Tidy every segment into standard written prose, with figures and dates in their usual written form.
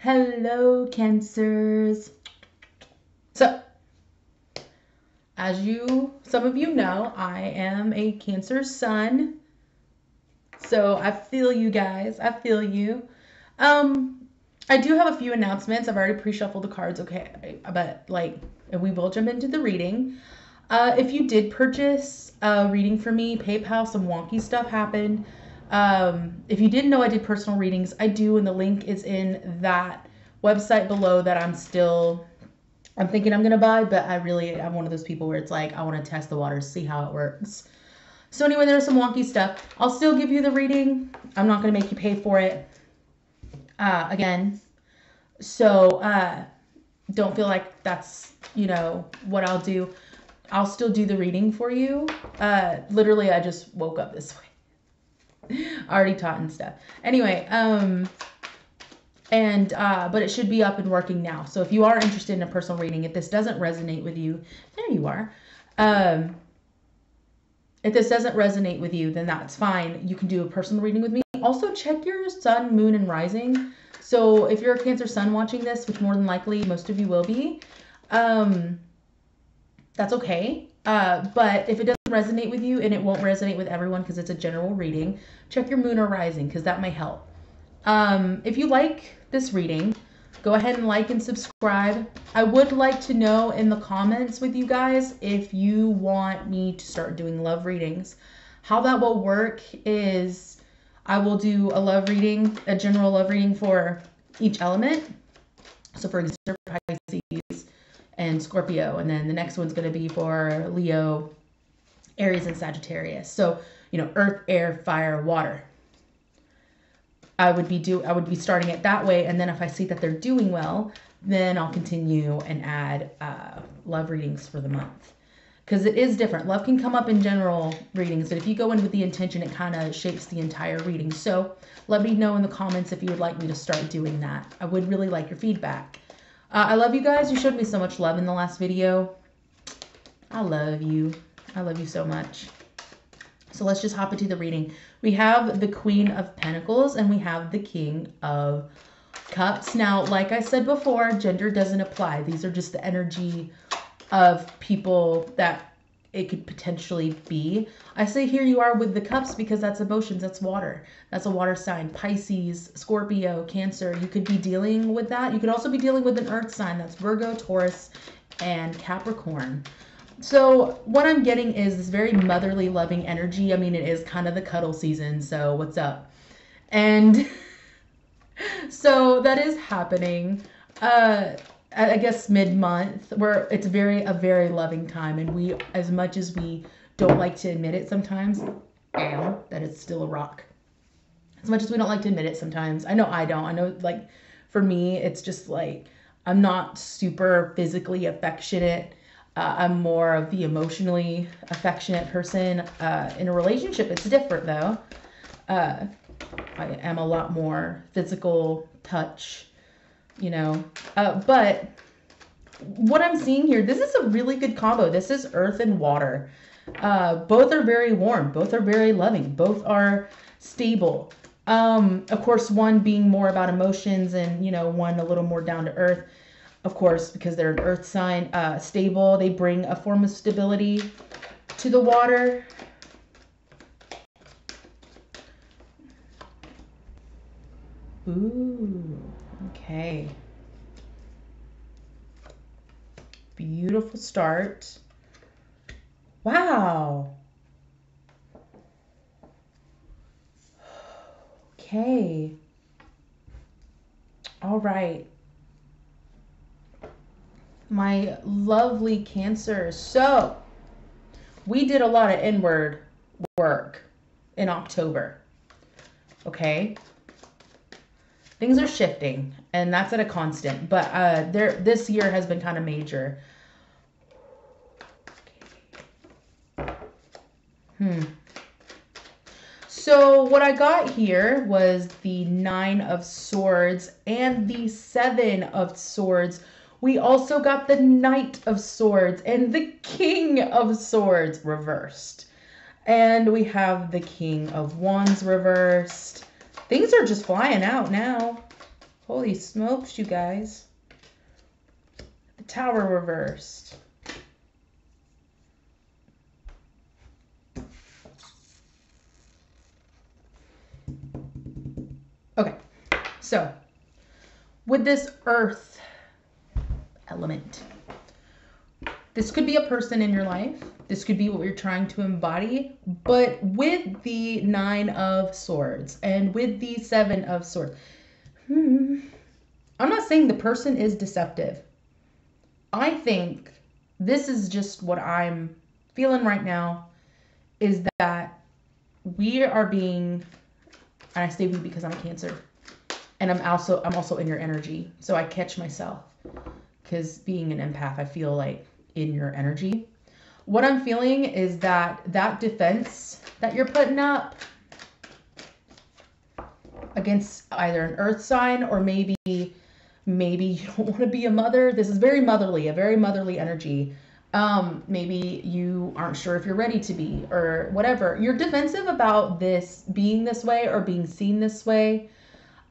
Hello, Cancers. So, as some of you know, I am a Cancer sun. So I feel you guys. I feel you. I do have a few announcements. I've already pre-shuffled the cards, okay, but we will jump into the reading. If you did purchase a reading for me, PayPal, some wonky stuff happened. If you didn't know I did personal readings, I do, and the link is in that website below that I'm thinking I'm going to buy, but I'm one of those people where it's like, I want to test the waters, see how it works. So anyway, there's some wonky stuff. I'll still give you the reading. I'm not going to make you pay for it again. So don't feel like that's, what I'll do. I'll still do the reading for you. Literally, I just woke up this way. Already taught and stuff. Anyway, but it should be up and working now. So if you are interested in a personal reading, if this doesn't resonate with you, there you are. If this doesn't resonate with you, then that's fine. You can do a personal reading with me. Also, check your sun, moon, and rising. So if you're a Cancer sun watching this, which more than likely most of you will be, that's okay. But if it doesn't resonate with you, and it won't resonate with everyone because it's a general reading, check your moon or rising because that might help. If you like this reading, go ahead and like and subscribe. I would like to know in the comments with you guys if you want me to start doing love readings. How that will work is I will do a love reading, a general love reading for each element. So for example, Pisces and Scorpio, and then the next one's going to be for Leo, Aries, and Sagittarius. So, earth, air, fire, water. I would be starting it that way, and then if I see that they're doing well, then I'll continue and add love readings for the month. Because it is different. Love can come up in general readings, but if you go in with the intention, it kind of shapes the entire reading. So let me know in the comments if you would like me to start doing that. I would really like your feedback. I love you guys. You showed me so much love in the last video. I love you. I love you so much. So let's just hop into the reading. We have the Queen of Pentacles and we have the King of Cups. Now, like I said before, gender doesn't apply. These are just the energy of people that it could potentially be. I say here you are with the cups because that's emotions, that's water. That's a water sign. Pisces, Scorpio, Cancer. You could be dealing with that. You could also be dealing with an earth sign. That's Virgo, Taurus, and Capricorn. So what I'm getting is this very motherly, loving energy. I mean, it is kind of the cuddle season, so what's up? And so that is happening. I guess mid-month, where it's a very loving time, and we, as much as we don't like to admit it sometimes, that it's still a rock. As much as we don't like to admit it sometimes, I know I don't. I know, like, for me, it's just like, I'm not super physically affectionate. I'm more of the emotionally affectionate person. In a relationship, it's different, though. I am a lot more physical touch, but what I'm seeing here, this is a really good combo. This is earth and water. Both are very warm. Both are very loving. Both are stable. Of course, one being more about emotions and, one a little more down to earth. Of course, because they're an earth sign, stable. They bring a form of stability to the water. Ooh, okay. Beautiful start. Wow. Okay. All right. My lovely Cancer. So, we did a lot of inward work in October. Okay? Things are shifting, and that's at a constant, but this year has been kind of major. So what I got here was the 9 of Swords and the 7 of Swords. We also got the Knight of Swords and the King of Swords reversed. And we have the King of Wands reversed. Things are just flying out now. Holy smokes, you guys. The Tower reversed. Okay, so with this earth element, this could be a person in your life. This could be what you're trying to embody. But with the 9 of Swords and with the 7 of Swords, I'm not saying the person is deceptive. I think this is just what I'm feeling right now, is that we are being, and I say we because I'm a Cancer, and I'm also in your energy, so I catch myself, because being an empath, I feel like in your energy. What I'm feeling is that defense that you're putting up against either an earth sign, or maybe you don't want to be a mother. This is very motherly, a very motherly energy. Maybe you aren't sure if you're ready to be, or whatever. You're defensive about this being this way or being seen this way,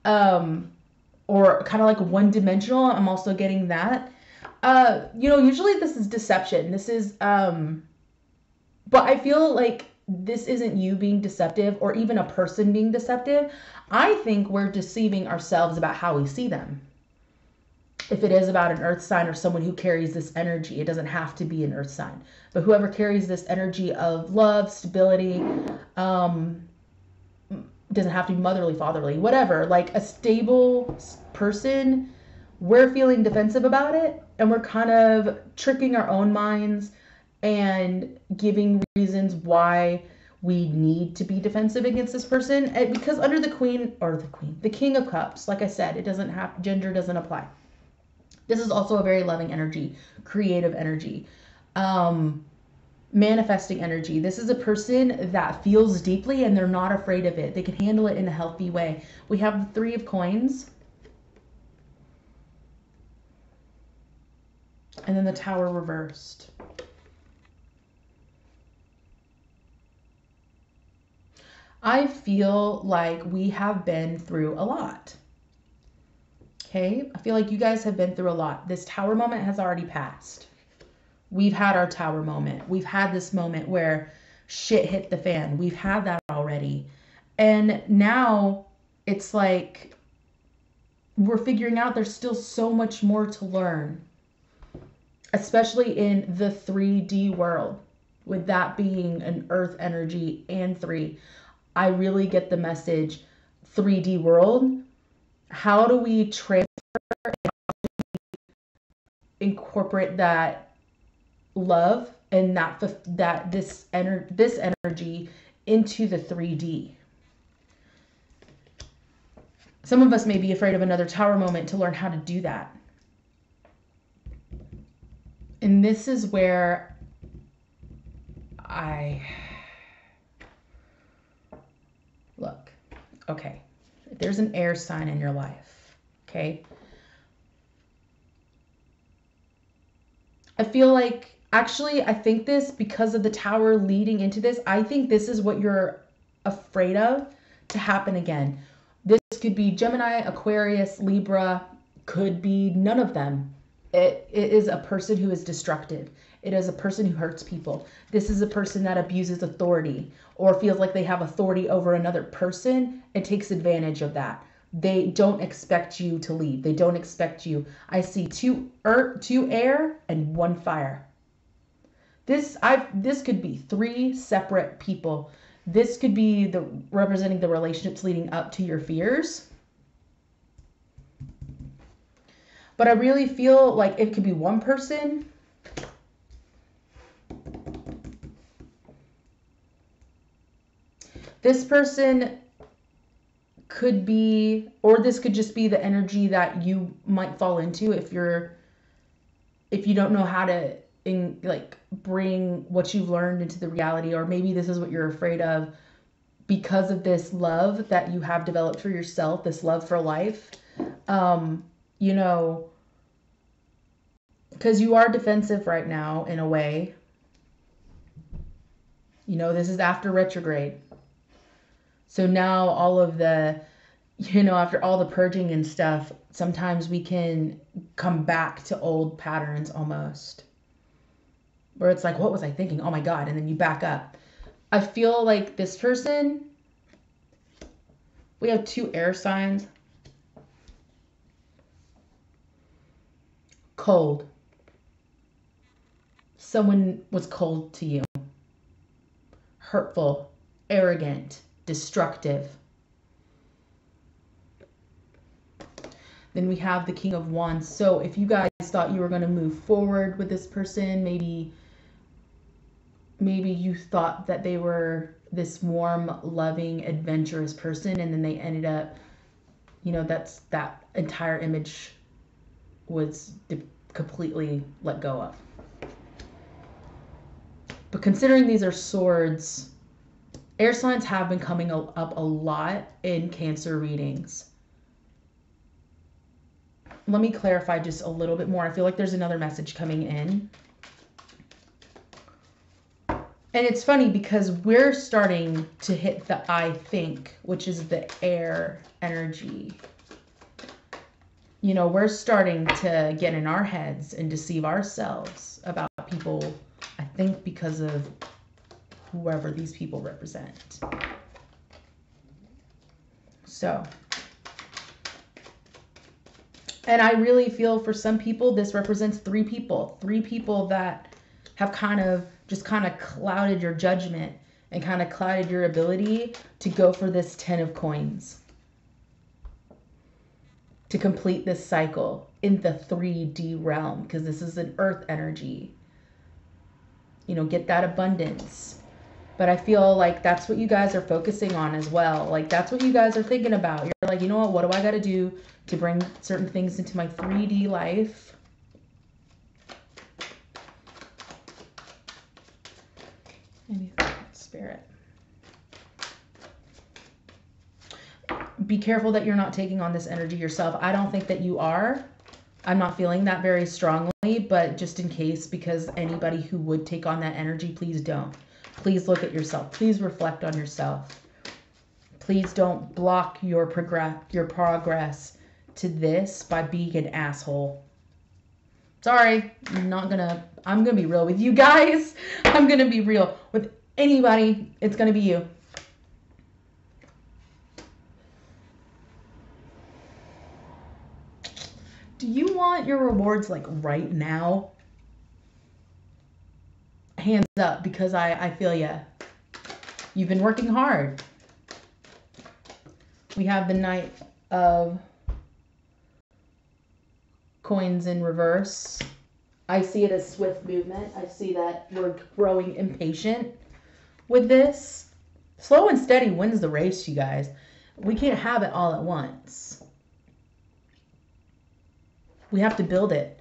or kind of like one-dimensional. I'm also getting that. Usually this is deception. This is, but I feel like this isn't you being deceptive or even a person being deceptive. I think we're deceiving ourselves about how we see them. If it is about an earth sign or someone who carries this energy, it doesn't have to be an earth sign, but whoever carries this energy of love, stability, doesn't have to be motherly, fatherly, whatever, like a stable person, we're feeling defensive about it, and we're kind of tricking our own minds and giving reasons why we need to be defensive against this person. And because under the King of Cups, like I said, it doesn't have, gender doesn't apply. This is also a very loving energy, creative energy, manifesting energy. This is a person that feels deeply and they're not afraid of it. They can handle it in a healthy way. We have the 3 of Coins. And then the Tower reversed. I feel like we have been through a lot. Okay, I feel like you guys have been through a lot. This Tower moment has already passed. We've had our Tower moment. We've had this moment where shit hit the fan. We've had that already. And now it's like we're figuring out there's still so much more to learn, especially in the 3D world, with that being an earth energy and 3. I really get the message, 3D world. How do we transfer and incorporate that love and this energy into the 3D? Some of us may be afraid of another Tower moment to learn how to do that. And this is where look, okay, if there's an air sign in your life, okay, I feel like, actually, I think this, because of the Tower leading into this, I think this is what you're afraid of to happen again. This could be Gemini, Aquarius, Libra, could be none of them. It is a person who is destructive. It is a person who hurts people. This is a person that abuses authority or feels like they have authority over another person and takes advantage of that. They don't expect you to lead. They don't expect you. I see 2 air and 1 fire. This could be 3 separate people. This could be representing the relationships leading up to your fears. But I really feel like it could be one person. This person could be, or this could just be the energy that you might fall into if you don't know how to bring what you've learned into the reality, or maybe this is what you're afraid of because of this love that you have developed for yourself, this love for life. Because you are defensive right now in a way. This is after retrograde. So now all of the, after all the purging and stuff, sometimes we can come back to old patterns almost. Where it's like, what was I thinking? Oh my God. And then you back up. I feel like this person, we have 2 air signs. Cold. Someone was cold to you. Hurtful, arrogant, destructive. Then we have the King of Wands. So if you guys thought you were going to move forward with this person, maybe you thought that they were this warm, loving, adventurous person, and then they ended up, you know, that entire image was completely let go of. But considering these are swords, air signs have been coming up a lot in Cancer readings. Let me clarify just a little bit more. I feel like there's another message coming in. And it's funny because we're starting to hit the I think, which is the air energy. You know, we're starting to get in our heads and deceive ourselves about people, I think, because of whoever these people represent. So, and I really feel for some people, this represents 3 people. 3 people that have kind of clouded your judgment and kind of clouded your ability to go for this 10 of coins. To complete this cycle in the 3D realm, because this is an earth energy. You know, get that abundance. But I feel like that's what you guys are focusing on as well. Like, that's what you guys are thinking about. You're like, you know what do I got to do to bring certain things into my 3D life? Anything, Spirit. Be careful that you're not taking on this energy yourself. I don't think that you are. I'm not feeling that very strongly, but just in case, because anybody who would take on that energy, please don't. Please look at yourself. Please reflect on yourself. Please don't block your progress to this by being an asshole. Sorry, I'm gonna be real with you guys. I'm gonna be real with anybody. It's gonna be you. Do you want your rewards like right now? Hands up, because I feel ya. You've been working hard. We have the Knight of Coins in reverse. I see it as swift movement. I see that we're growing impatient with this. Slow and steady wins the race, you guys. We can't have it all at once. We have to build it.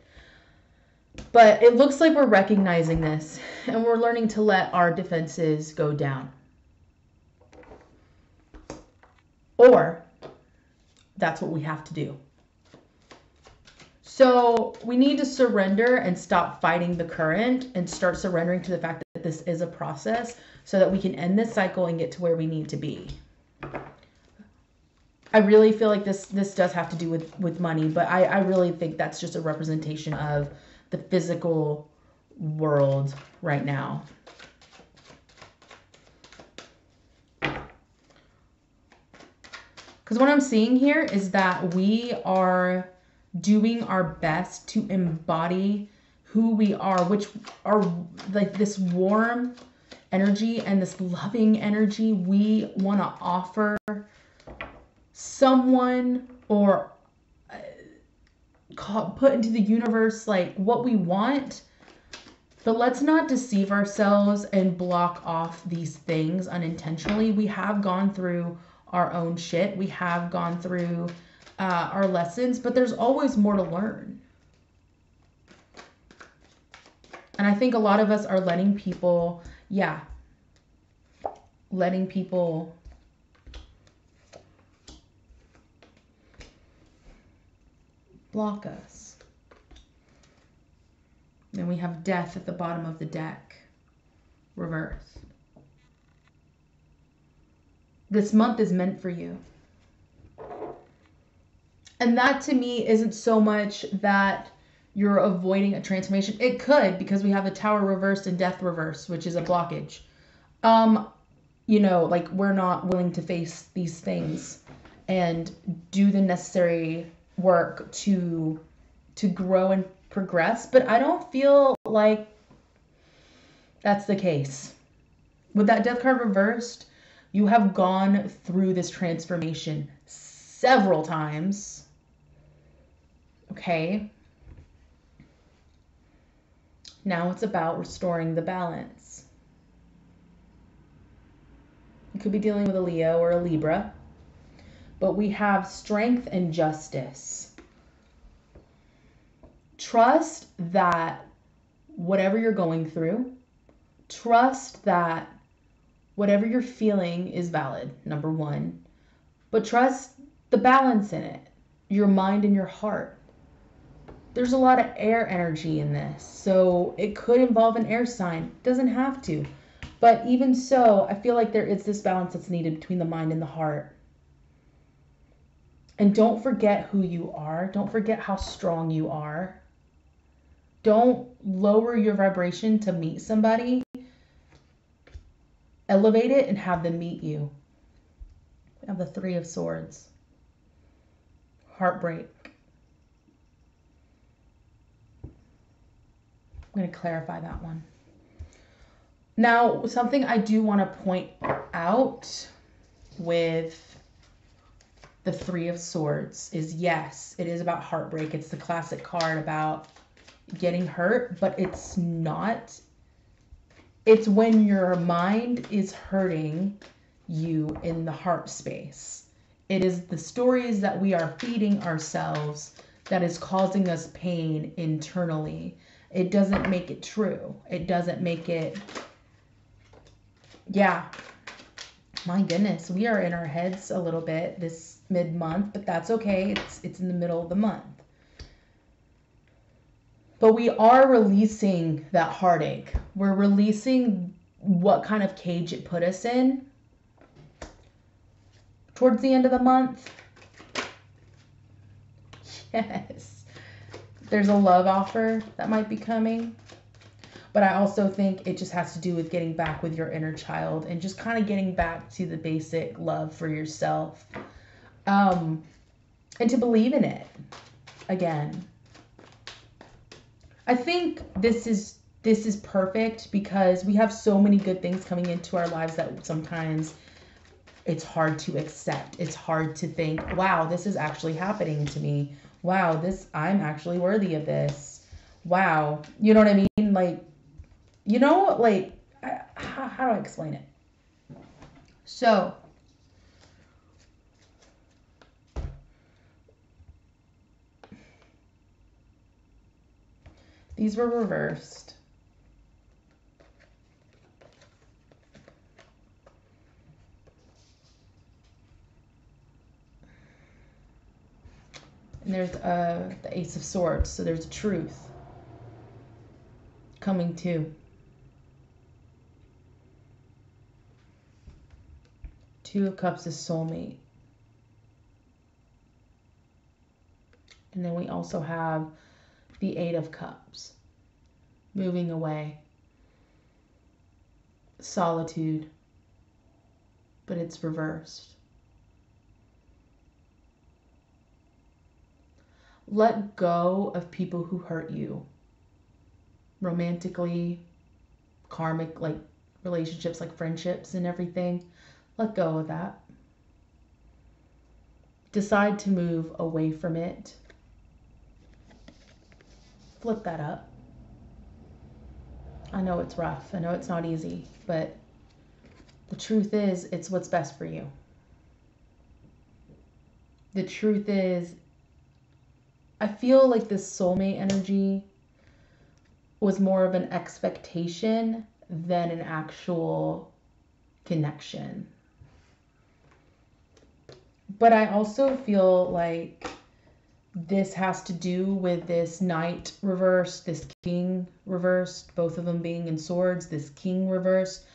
But it looks like we're recognizing this, and we're learning to let our defenses go down. Or that's what we have to do. So we need to surrender and stop fighting the current and start surrendering to the fact that this is a process so that we can end this cycle and get to where we need to be. I really feel like this does have to do with money, but I really think that's just a representation of the physical world right now. Because what I'm seeing here is that we are doing our best to embody who we are, which are like this warm energy and this loving energy we want to offer someone or put into the universe like what we want. But let's not deceive ourselves and block off these things unintentionally. We have gone through our own shit. We have gone through our lessons, but there's always more to learn. And I think a lot of us are letting people, block us. Then we have death at the bottom of the deck, reverse. This month is meant for you. And that to me isn't so much that you're avoiding a transformation. It could, because we have the Tower reversed and Death reversed, which is a blockage. Like we're not willing to face these things and do the necessary work to grow and progress. But I don't feel like that's the case. With that Death card reversed, you have gone through this transformation several times. Okay. Now it's about restoring the balance. You could be dealing with a Leo or a Libra, but we have strength and justice. Trust that whatever you're going through, trust that whatever you're feeling is valid, number one, but trust the balance in it, your mind and your heart. There's a lot of air energy in this, so it could involve an air sign. Doesn't have to. But even so, I feel like there is this balance that's needed between the mind and the heart. And don't forget who you are. Don't forget how strong you are. Don't lower your vibration to meet somebody. Elevate it and have them meet you. We have the Three of Swords. Heartbreak. I'm going to clarify that one. Now, something I do want to point out with the Three of Swords is, yes, it is about heartbreak. It's the classic card about getting hurt, but it's not. It's when your mind is hurting you in the heart space. It is the stories that we are feeding ourselves that is causing us pain internally. It doesn't make it true. It doesn't make it, yeah. My goodness, we are in our heads a little bit this mid-month, but that's okay. It's in the middle of the month. But we are releasing that heartache. We're releasing what kind of cage it put us in towards the end of the month. Yes. There's a love offer that might be coming. But I also think it just has to do with getting back with your inner child and just kind of getting back to the basic love for yourself. And to believe in it again. I think this is perfect because we have so many good things coming into our lives that sometimes it's hard to accept. It's hard to think, wow, this is actually happening to me. Wow, I'm actually worthy of this. Wow. You know what I mean? Like, how do I explain it? So, these were reversed. And there's the Ace of Swords, so there's truth coming too. Two of Cups is soulmate. And then we also have the Eight of Cups, moving away, solitude, but it's reversed. Let go of people who hurt you, romantically, karmic, like relationships, like friendships and everything. Let go of that. Decide to move away from it. Flip that up. I know it's rough. I know it's not easy, but the truth is, it's what's best for you. The truth is, I feel like this soulmate energy was more of an expectation than an actual connection. But I also feel like this has to do with this Knight reversed, this King reversed, both of them being in swords, this King reversed.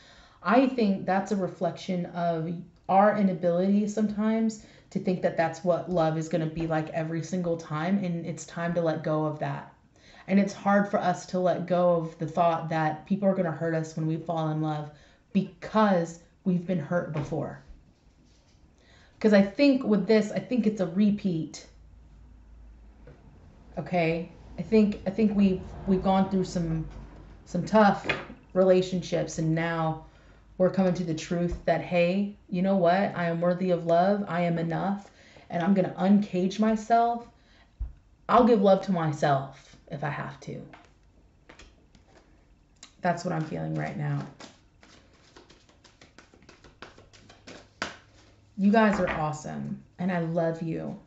I think that's a reflection of our inability sometimes to think that that's what love is going to be like every single time. And it's time to let go of that. And it's hard for us to let go of the thought that people are going to hurt us when we fall in love because we've been hurt before. Because I think with this, I think it's a repeat. Okay? I think we've gone through some tough relationships, and now we're coming to the truth that, hey, you know what? I am worthy of love. I am enough. And I'm going to uncage myself. I'll give love to myself if I have to. That's what I'm feeling right now. You guys are awesome. And I love you.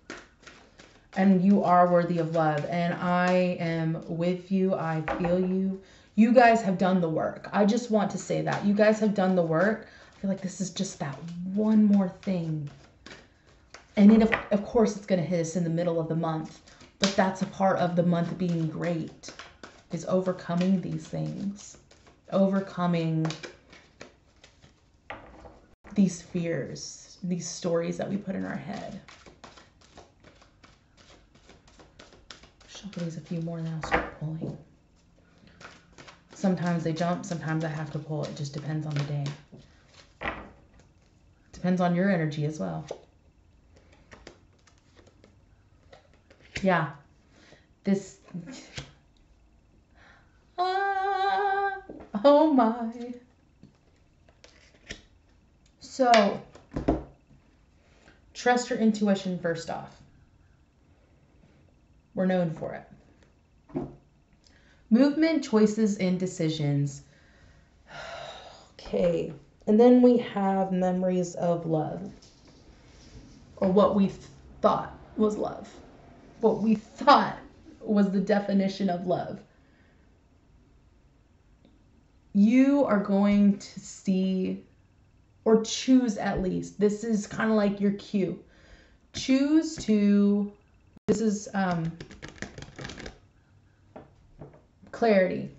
And you are worthy of love. And I am with you. I feel you. You guys have done the work. I just want to say that. You guys have done the work. I feel like this is just that one more thing. And then, of course, it's going to hit us in the middle of the month. But that's a part of the month being great, is overcoming these things. Overcoming these fears, these stories that we put in our head. Shuffle these a few more, then I'll start pulling. Sometimes they jump, sometimes I have to pull. It just depends on the day. Depends on your energy as well. Yeah. This... oh my. So, trust your intuition first off. We're known for it. Movement, choices, and decisions. Okay. And then we have memories of love. Or what we thought was love. What we thought was the definition of love. You are going to see, or choose at least. This is kind of like your cue. Choose to, this is clarity.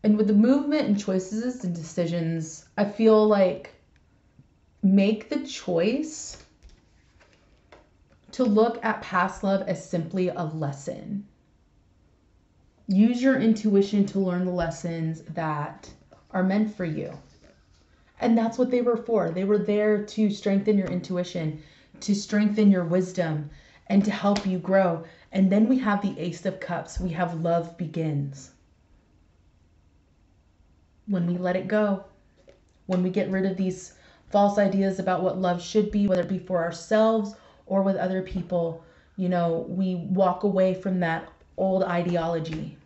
And with the movement and choices and decisions, I feel like make the choice to look at past love as simply a lesson. Use your intuition to learn the lessons that are meant for you. And that's what they were for. They were there to strengthen your intuition, to strengthen your wisdom, and to help you grow. And then we have the Ace of Cups. We have love begins. When we let it go, when we get rid of these false ideas about what love should be, whether it be for ourselves or with other people, you know, we walk away from that old ideology.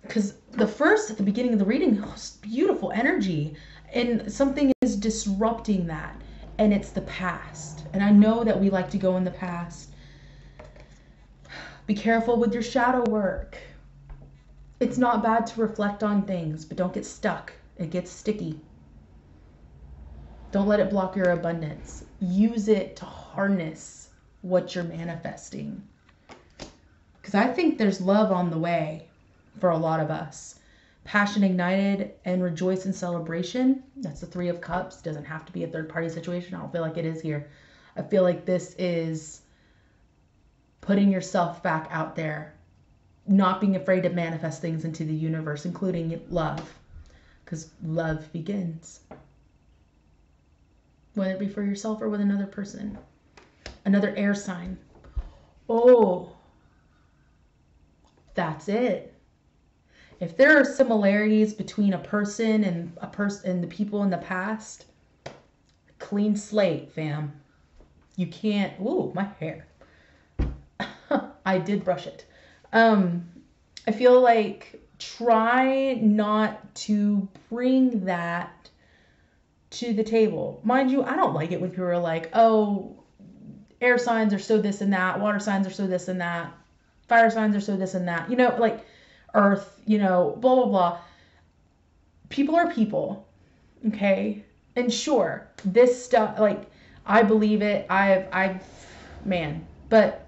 Because the first, at the beginning of the reading, was beautiful energy. And something is disrupting that. And it's the past. And I know that we like to go in the past. Be careful with your shadow work. It's not bad to reflect on things, but don't get stuck. It gets sticky. Don't let it block your abundance. Use it to harness what you're manifesting. Because I think there's love on the way for a lot of us. Passion ignited and rejoice in celebration. That's the Three of Cups. Doesn't have to be a third party situation. I don't feel like it is here. I feel like this is putting yourself back out there. Not being afraid to manifest things into the universe, including love. Because love begins. Whether it be for yourself or with another person. Another air sign. Oh, that's it. If there are similarities between a person and the people in the past, clean slate, fam. You can't. Ooh, my hair. I did brush it. I feel like try not to bring that to the table. Mind you, I don't like it when people are like, oh, air signs are so this and that, water signs are so this and that, fire signs are so this and that, you know, like earth, you know, blah, blah, blah. People are people, okay? And sure, this stuff, like, I believe it, man, but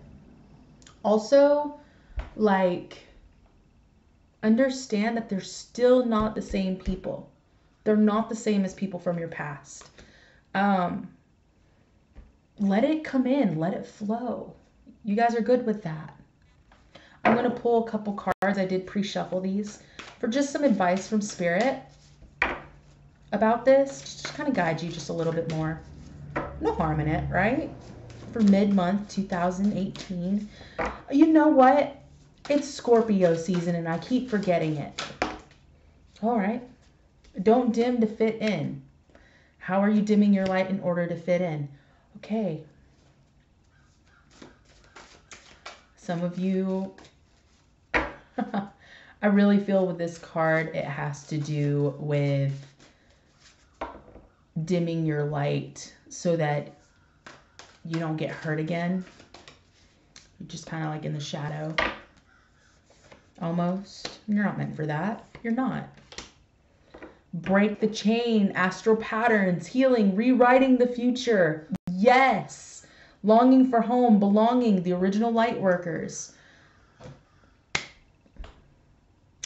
also, like, understand that they're still not the same people. They're not the same as people from your past. let it come in, let it flow. You guys are good with that. I'm going to pull a couple cards. I did pre-shuffle these for just some advice from Spirit about this. Just kind of guide you just a little bit more. No harm in it, right? For mid-month 2018. You know what? It's Scorpio season and I keep forgetting it. All right. Don't dim to fit in. How are you dimming your light in order to fit in? Okay. Some of you, I really feel with this card, it has to do with dimming your light so that you don't get hurt again. You're just kind of like in the shadow. Almost. You're not meant for that. You're not. Break the chain, astral patterns, healing, rewriting the future. Yes. Longing for home, belonging, the original light workers.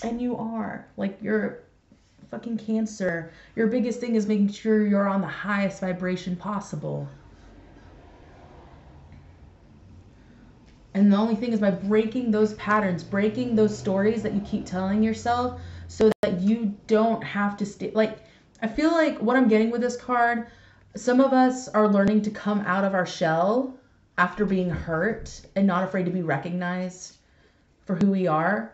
And you are. Like, you're fucking Cancer. Your biggest thing is making sure you're on the highest vibration possible. And the only thing is by breaking those patterns, breaking those stories that you keep telling yourself so that you don't have to stay. Like, I feel like what I'm getting with this card, some of us are learning to come out of our shell after being hurt and not afraid to be recognized for who we are.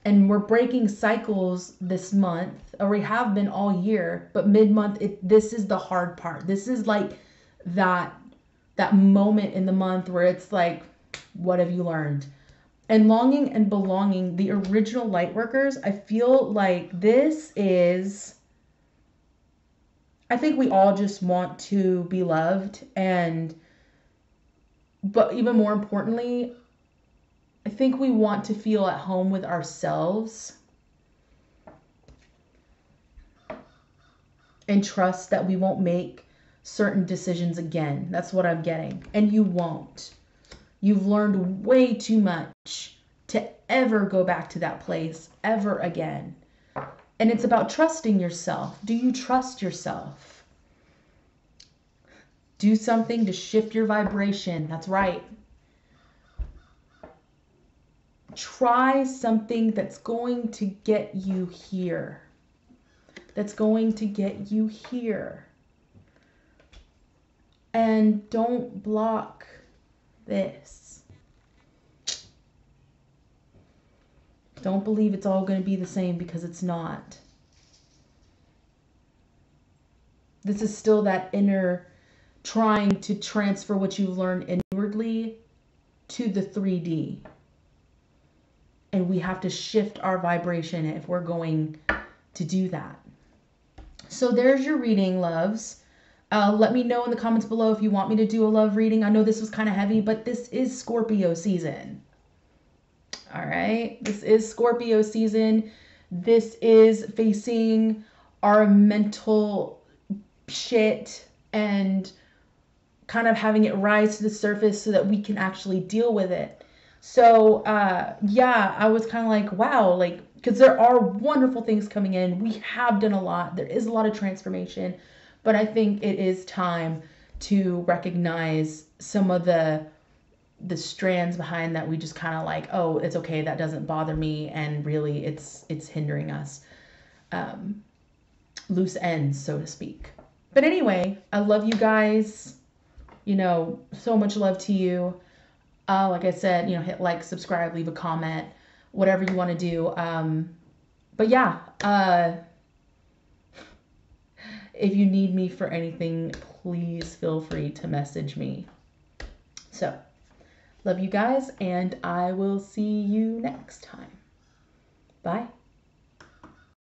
And we're breaking cycles this month, or we have been all year, but mid-month, this is the hard part. This is like that moment in the month where it's like, what have you learned? And longing and belonging, the original light workers, I feel like this is, I think we all just want to be loved, but even more importantly, I think we want to feel at home with ourselves and trust that we won't make certain decisions again. That's what I'm getting. And you won't. You've learned way too much to ever go back to that place ever again. And it's about trusting yourself. Do you trust yourself? Do something to shift your vibration. That's right. Try something that's going to get you here. That's going to get you here. And don't block this. Don't believe it's all going to be the same, because it's not. This is still that inner trying to transfer what you've learned inwardly to the 3D. And we have to shift our vibration if we're going to do that. So there's your reading, loves. Let me know in the comments below if you want me to do a love reading. I know this was kind of heavy, but this is Scorpio season. All right. This is Scorpio season. This is facing our mental shit and kind of having it rise to the surface so that we can actually deal with it. So, yeah, I was kind of like, wow, like, because there are wonderful things coming in. We have done a lot. There is a lot of transformation, but I think it is time to recognize some of the strands behind that we just kind of like, oh, it's okay, that doesn't bother me, and really it's hindering us. Loose ends, so to speak. But anyway, I love you guys. You know, so much love to you. Like I said, you know, hit like, subscribe, leave a comment, whatever you want to do. But yeah, if you need me for anything, please feel free to message me. So, love you guys, and I will see you next time. Bye.